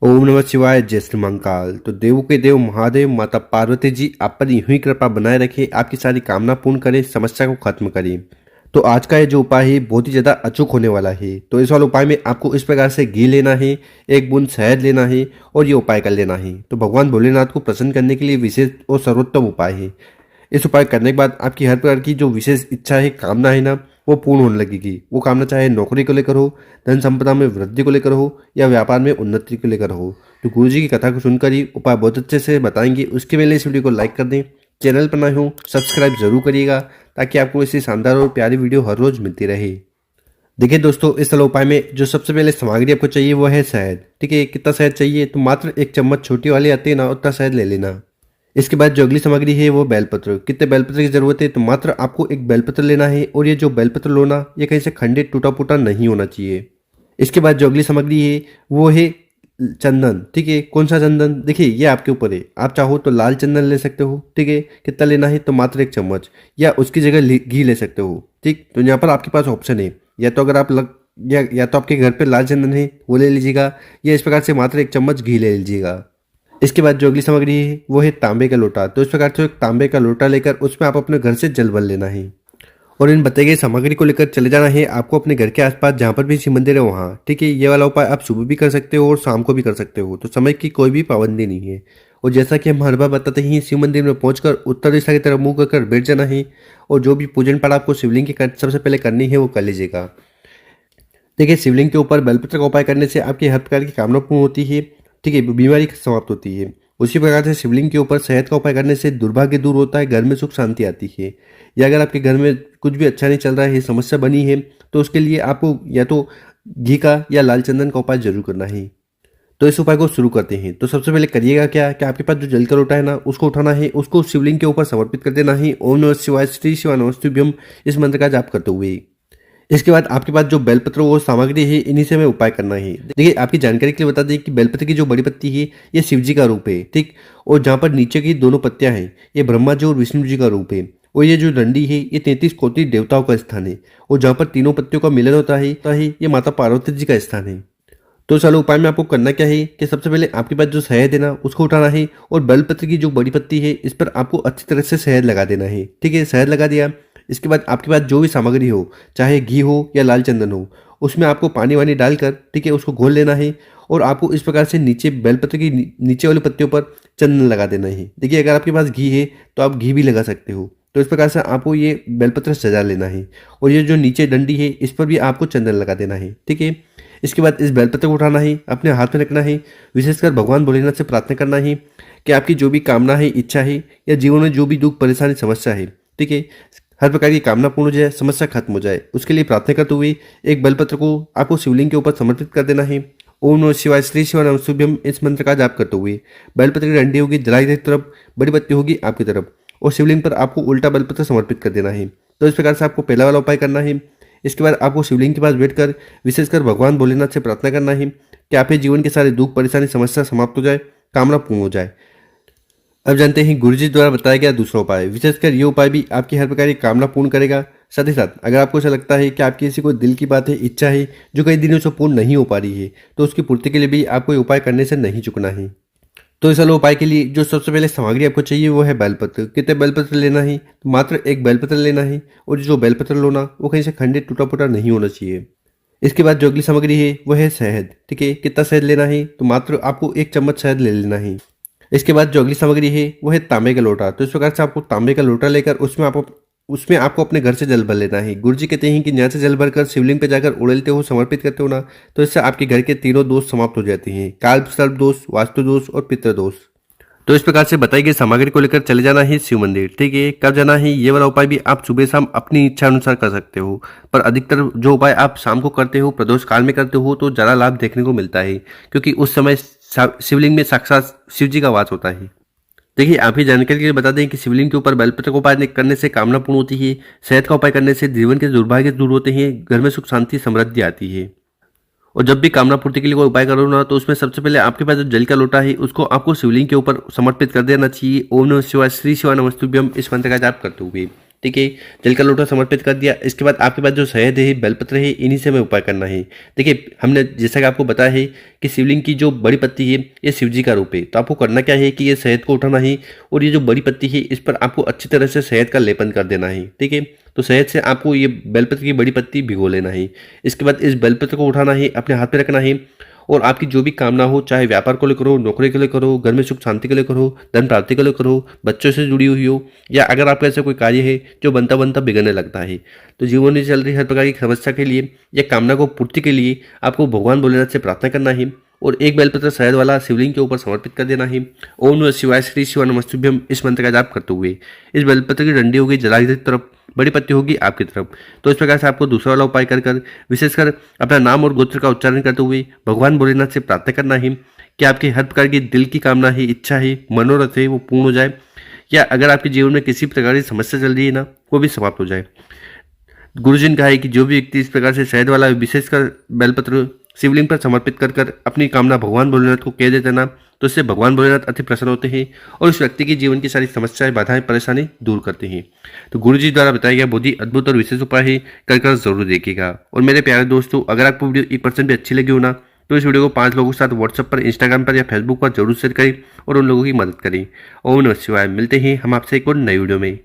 ओम नमः शिवाय। जय श्री महाकाल। तो देवों के देव महादेव माता पार्वती जी आप पर यूं ही कृपा बनाए रखे, आपकी सारी कामना पूर्ण करे, समस्या को खत्म करे। तो आज का ये जो उपाय है बहुत ही ज़्यादा अचूक होने वाला है। तो इस वाले उपाय में आपको इस प्रकार से घी लेना है, एक बूंद शहद लेना है और ये उपाय कर लेना है। तो भगवान भोलेनाथ को प्रसन्न करने के लिए विशेष और सर्वोत्तम उपाय है। इस उपाय करने के बाद आपकी हर प्रकार की जो विशेष इच्छा है, कामना है ना, वो पूर्ण होने लगेगी। वो कामना चाहे नौकरी को लेकर हो, धन संपदा में वृद्धि को लेकर हो या व्यापार में उन्नति को लेकर हो। तो गुरु जी की कथा को सुनकर ही उपाय बहुत अच्छे से बताएंगे। उसके पहले इस वीडियो को लाइक कर दें, चैनल पर नए हो सब्सक्राइब जरूर करिएगा ताकि आपको ऐसी शानदार और प्यारी वीडियो हर रोज मिलती रहे। देखिए दोस्तों, इस वाले उपाय में जो सबसे पहले सामग्री आपको चाहिए वो है शहद। ठीक है, कितना शहद चाहिए? तो मात्र 1 चम्मच छोटी वाली आती है ना, उतना शहद ले लेना। इसके बाद जो अगली सामग्री है वो बेलपत्र। कितने बेलपत्र की जरूरत है? तो मात्र आपको एक बेलपत्र लेना है और ये जो बेलपत्र लो ना, ये कहीं से खंडित टूटा फूटा नहीं होना चाहिए। इसके बाद जो अगली सामग्री है वो है चंदन। ठीक है, कौन सा चंदन? देखिए ये आपके ऊपर है, आप चाहो तो लाल चंदन ले सकते हो। ठीक है, कितना लेना है? तो मात्र 1 चम्मच, या उसकी जगह घी ले सकते हो। ठीक, तो यहाँ पर आपके पास ऑप्शन है, या तो अगर आप या तो आपके घर पे लाल चंदन है वो ले लीजिएगा, या इस प्रकार से मात्र 1 चम्मच घी ले लीजिएगा। इसके बाद जो अगली सामग्री है वो है तांबे का लोटा। तो इस प्रकार से एक तांबे का लोटा लेकर उसमें आप अपने घर से जल भर लेना है और इन बताई गई सामग्री को लेकर चले जाना है आपको अपने घर के आसपास जहाँ पर भी शिव मंदिर है वहाँ। ठीक है, ये वाला उपाय आप सुबह भी कर सकते हो और शाम को भी कर सकते हो। तो समय की कोई भी पाबंदी नहीं है। और जैसा कि हम हर बार बताते हैं, शिव मंदिर में पहुंचकर उत्तर दिशा की तरफ मुंह कर बैठ जाना है और जो भी पूजन पाठ आपको शिवलिंग की सबसे पहले करनी है वो कर लीजिएगा। देखिए, शिवलिंग के ऊपर बेलपत्र का उपाय करने से आपकी हर प्रकार की कामना पूर्ण होती है। ठीक है, बीमारी समाप्त होती है। उसी प्रकार से शिवलिंग के ऊपर शहद का उपाय करने से दुर्भाग्य दूर होता है, घर में सुख शांति आती है। या अगर आपके घर में कुछ भी अच्छा नहीं चल रहा है, समस्या बनी है, तो उसके लिए आपको या तो घी का या लाल चंदन का उपाय जरूर करना है। तो इस उपाय को शुरू करते हैं। तो सबसे पहले करिएगा क्या कि आपके पास जो जल का लोटा है ना, उसको उठाना है, उसको शिवलिंग के ऊपर समर्पित कर देना है। ओम नमः शिवाय, श्री शिवाय नमस्तुभ्यम, इस मंत्र का जाप करते हुए। इसके बाद आपके पास जो बेलपत्र और सामग्री है, इन्हीं से हमें उपाय करना है। देखिए, आपकी जानकारी के लिए बता दें कि बेलपत्र की जो बड़ी पत्ती है ये शिव जी का रूप है। ठीक, और जहाँ पर नीचे की दोनों पत्तियां हैं ये ब्रह्मा जी और विष्णु जी का रूप है। और ये जो डंडी है ये 33 कोटि देवताओं का स्थान है। और जहाँ पर तीनों पत्तियों का मिलन होता है ये माता पार्वती जी का स्थान है। तो चलो, उपाय में आपको करना क्या है कि सबसे पहले आपके पास जो शहद है ना उसको उठाना है और बेलपत्र की जो बड़ी पत्ती है इस पर आपको अच्छी तरह से शहद लगा देना है। ठीक है, शहद लगा दिया। इसके बाद आपके पास जो भी सामग्री हो, चाहे घी हो या लाल चंदन हो, उसमें आपको पानी वानी डालकर, ठीक है, उसको घोल लेना है और आपको इस प्रकार से नीचे बेलपत्र की नीचे वाली पत्तियों पर चंदन लगा देना है। देखिए, अगर आपके पास घी है तो आप घी भी लगा सकते हो। तो इस प्रकार से आपको ये बेलपत्र सजा लेना है और ये जो नीचे डंडी है इस पर भी आपको चंदन लगा देना है। ठीक है, इसके बाद इस बेलपत्र को उठाना है, अपने हाथ में रखना है, विशेषकर भगवान भोलेनाथ से प्रार्थना करना है कि आपकी जो भी कामना है, इच्छा है, या जीवन में जो भी दुख परेशानी समस्या है, ठीक है, हर प्रकार की कामना पूर्ण हो जाए, समस्या खत्म हो जाए, उसके लिए प्रार्थना करते हुए एक बेलपत्र को आपको शिवलिंग के ऊपर समर्पित कर देना है। ओम नमः शिवाय, श्री शिवाय नमस्तुभ्यम, इस मंत्र का जाप करते हुए बेलपत्र की डंडी होगी जलाई की तरफ, बड़ी पत्ती होगी आपकी तरफ, और शिवलिंग पर आपको उल्टा बेलपत्र समर्पित कर देना है। तो इस प्रकार से आपको पहला वाला उपाय करना है। इसके बाद आपको शिवलिंग के पास बैठकर विशेषकर भगवान भोलेनाथ से प्रार्थना करना है कि आपके जीवन के सारे दुख परेशानी समस्या समाप्त हो जाए, कामना पूर्ण हो जाए। अब जानते हैं गुरु जी द्वारा बताया गया दूसरा उपाय। विशेषकर ये उपाय भी आपकी हर प्रकार की कामना पूर्ण करेगा। साथ ही साथ अगर आपको ऐसा लगता है कि आपकी ऐसी कोई दिल की बात है, इच्छा है जो कई दिनों से पूर्ण नहीं हो पा रही है, तो उसकी पूर्ति के लिए भी आपको ये उपाय करने से नहीं चुकना है। तो इस वाले उपाय के लिए जो सबसे पहले सामग्री आपको चाहिए वो है बेलपत्र। कितने बेलपत्र लेना है? तो मात्र एक बेलपत्र लेना है और जो बेलपत्र लोना वो कहीं से खंडित टूटा फूटा नहीं होना चाहिए। इसके बाद जो अगली सामग्री है वो है शहद। ठीक है, कितना शहद लेना है? तो मात्र आपको 1 चम्मच शहद ले लेना है। इसके बाद जो अगली सामग्री है वो है तांबे का लोटा। तो इस प्रकार से आपको तांबे का लोटा लेकर उसमें आपको अपने घर से जल भर लेना है। गुरु जी कहते हैं कि यहाँ से जल भरकर शिवलिंग पे जाकर उड़ेलते हो, समर्पित करते हो ना, तो इससे आपके घर के तीनों दोष समाप्त हो जाते हैं, काल सर्प दोष, वास्तु दोष और पितृ दोष। तो इस प्रकार से बताई गई सामग्री को लेकर चले जाना है शिव मंदिर। ठीक है, कब जाना है? ये वाला उपाय भी आप सुबह शाम अपनी इच्छा अनुसार कर सकते हो, पर अधिकतर जो उपाय आप शाम को करते हो, प्रदोष काल में करते हो, तो ज्यादा लाभ देखने को मिलता है, क्योंकि उस समय शिवलिंग में साक्षात शिव जी का वास होता है। देखिए, आप ही जानकारी के लिए बता दें कि शिवलिंग के ऊपर बेलपत्र का उपाय करने से कामना पूर्ण होती है, शहद का उपाय करने से जीवन के दुर्भाग्य दूर होते हैं, घर में सुख शांति समृद्धि आती है। और जब भी कामना पूर्ति के लिए कोई उपाय करो ना, तो उसमें सबसे पहले आपके पास जो जल का लोटा है उसको आपको शिवलिंग के ऊपर समर्पित कर देना चाहिए। ओम नमः शिवाय, श्री शिवाय नमस्तुभ्यम, इस मंत्र का जाप करते हुए। ठीक है। जल का लोटा समर्पित कर दिया। इसके बाद आपके पास जो शहद है, बेलपत्र है, इन्हीं से हमें उपाय करना है। देखिए, हमने जैसा कि आपको बताया है कि शिवलिंग की जो बड़ी पत्ती है ये शिव जी का रूप है। तो आपको करना क्या है कि ये शहद को उठाना है और ये जो बड़ी पत्ती है इस पर आपको अच्छी तरह से शहद का लेपन कर देना है। ठीक है। तो शहद से आपको ये बेलपत्र की बड़ी पत्ती भिगो लेना है। इसके बाद इस बेलपत्र को उठाना है, अपने हाथ में रखना है और आपकी जो भी कामना हो, चाहे व्यापार को लेकर हो, नौकरी के लिए करो, घर में सुख शांति के लिए करो, धन प्राप्ति के लिए करो, बच्चों से जुड़ी हुई हो, या अगर आपका ऐसा कोई कार्य है जो बनता बनता बिगड़ने लगता है, तो जीवन में चल रही हर प्रकार की समस्या के लिए या कामना को पूर्ति के लिए आपको भगवान भोलेनाथ से प्रार्थना करना है और एक बेलपत्र शहद वाला शिवलिंग के ऊपर समर्पित कर देना है। ओम नमः शिवाय, श्री शिवाय नमस्तुभ्यम, इस मंत्र का जाप करते हुए इस बेलपत्र की डंडी होगी जलाधि तरफ, बड़ी पत्ती होगी आपकी तरफ। तो इस प्रकार से आपको दूसरा वाला उपाय कर विशेषकर अपना नाम और गोत्र का उच्चारण करते हुए भगवान भोलेनाथ से प्रार्थना करना है कि आपकी हर प्रकार की दिल की कामना है, इच्छा है, मनोरथ है, वो पूर्ण हो जाए, या अगर आपके जीवन में किसी प्रकार की समस्या चल रही है ना, वो भी समाप्त हो जाए। गुरुजी ने कहा है कि जो भी व्यक्ति इस प्रकार से शहद वाला विशेषकर बेलपत्र शिवलिंग पर समर्पित कर अपनी कामना भगवान भोलेनाथ को कह देते ना, तो इससे भगवान भोलेनाथ अति प्रसन्न होते हैं और उस व्यक्ति के जीवन की सारी समस्याएं, बाधाएं, परेशानी दूर करते हैं। तो गुरुजी द्वारा बताया गया बहुत ही अद्भुत और विशेष उपाय है, कर जरूर देखिएगा। और मेरे प्यारे दोस्तों, अगर आपको वीडियो 1% भी अच्छी लगी हो ना, तो इस वीडियो को 5 लोगों के साथ व्हाट्सएप पर, इंस्टाग्राम पर या फेसबुक पर जरूर शेयर करें और उन लोगों की मदद करें। ओम नमः शिवाय। मिलते हैं हम आपसे एक और नई वीडियो में।